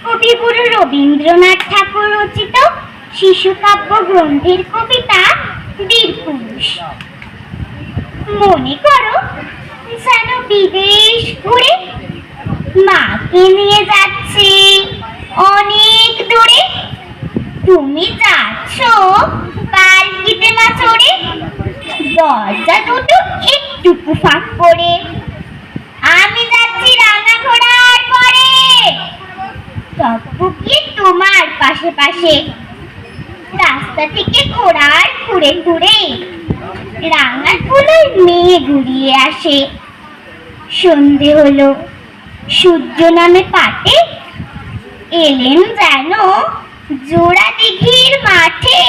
কবিগুরু রবীন্দ্রনাথ ঠাকুর রচিত শিশু কাব্য গ্রন্থের কবিতা বীরপুরুষ। মনে করো যেন বিদেশ ঘুরে মাকে নিয়ে যাচ্ছি অনেক দূরে। তুমি যাচ্ছ পালকিতে মা চড়ে, দরজা দুটো একটুকু ফাঁক করে। আমি যাচ্ছি রাঙা ঘোড়ার পরে, টপকে তোমার পাশে পাশে। রাস্তা থেকে ঘোড়ার ঘুরে ঘুরে রাঙা ফুলের মেয়ে ঘুরিয়ে আসে। সন্ধে হলো, সূর্য নামে পাটে, এলেন যেন জোড়া দিঘির মাঠে।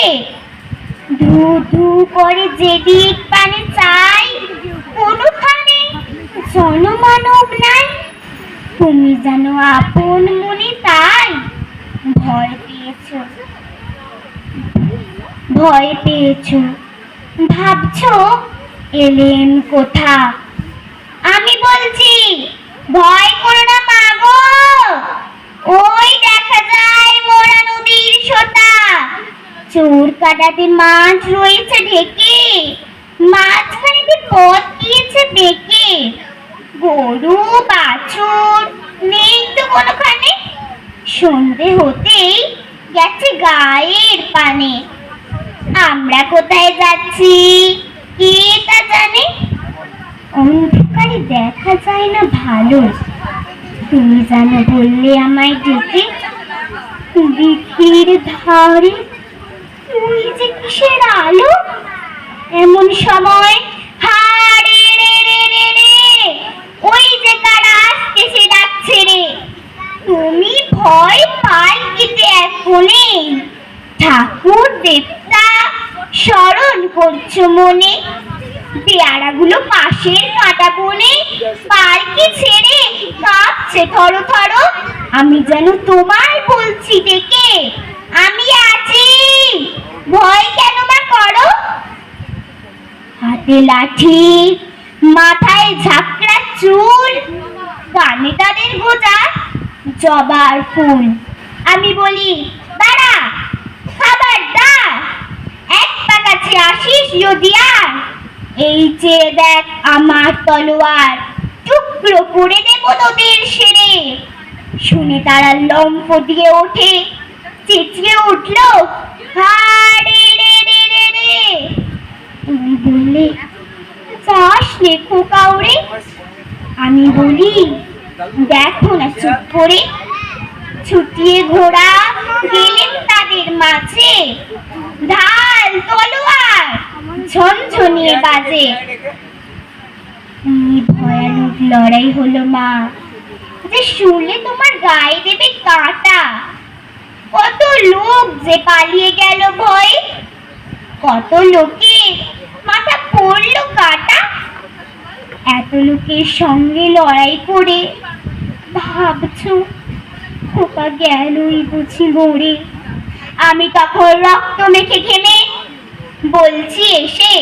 ধু ধু করে যেদিক পানে চাই, কোনোখানে জনমানব নাই। তুমি যেন আপন মনে তাই ভয় পেয়েছো, ভয় পেয়েছো। ভাবছো এলেন কোথা? আমি বলছি ভয় করো না মা গো, ওই দেখা যায় মোরা নদীর সোতা। চোর কাটাতে মাছ রয়েছে ঢেকে, মাঝখানেতে পথ গিয়েছে বেঁকে। গরু বাছুর নেই তো কোনোখানে, সন্ধে হতেই গেছে গায়ের পানে। আমরা কোথায় যাচ্ছি কে তা জানে, অন্ধকারে দেখা যায় না ভালো। তুমি জানো বললে আমায় ডেকে, দিঘির ধারে তুই যে কিসের আলো। এমন সময় হারে রে রে রে রে, ওই যে কারা আসতেছে ডাকছে রে। তুমি ভয় পালকিতে এক কোণে, ঠাকুর দেবতা স্মরণ করছো মনে। পেয়ারাগুলো পাশের কাঁটা বনে পালকি ছেড়ে কাঁপছে থরো থরো। আমি যেন তোমায় বলছি ডেকে, আমি আছি, ভয় কেন বা করো। হাতে লাঠি, মাথায় ঝাঁকড়া চুল, কানে তাদের গোজা জবার ফুল। আমি বলি দাঁড়া, খবরদার, এক পা কাছে আসিস যদি আর। এই যে দেখ আমার তলোয়ার, টুকরো করে দেব তোদের সেরে। শুনে তারা লম্ফ দিয়ে ওঠে, চেঁচিয়ে উঠলো হারে রে রে রে রে। তুমি বললে যাস রে খোকা ওরে। আমি বলি দেখো না চুপ করে। ছুটিয়ে ঘোড়া গেলেন তাদের মাঝে, ঢাল তলোয়ার ঝনঝনিয়ে বাজে। ভয়ানক লড়াই হলো মা, যে শুনলে তোমার গায়ে দেবে কাঁটা। কত লোক যে পালিয়ে গেল ভয়ে, কত লোকে মাথা পড়লো কাটা। এত লোকের সঙ্গে লড়াই করে ভাবছো খোকা গেলই বুঝি মরে। আমি তখন রক্ত মেখে ঘেমে বলছি এসে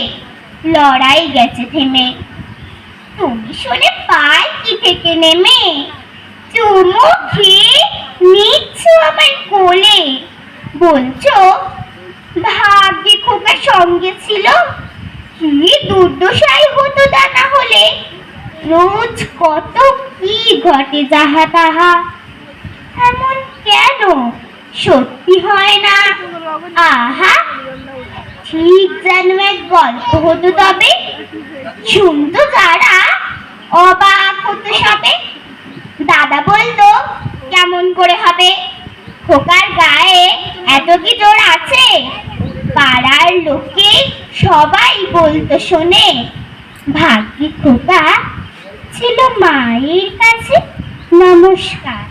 লড়াই গেছে থেমে। তুমি শুনে পালকি থেকে নেমে চুমু খেয়ে নিচ্ছ আমার কোলে। বলছো ভাগ্যে খোকা সঙ্গে ছিল, কি দুর্দশাই হতো তা না হলে। রোজ কত কি ঘটে যাহা তাহা, এমন কেন সত্যি হয় না। আহা, ঠিক যেন এক গল্প হতো তবে, শুনতো যারা অবাক হতো সবে। দাদা বলতো কেমন করে হবে, খোকার গায়ে এত কি জোর আছে। পাড়ার লোকে সবাই বলতো শোনে, ভাগ্যে খোকা ছিল মায়ের কাছে। নমস্কার।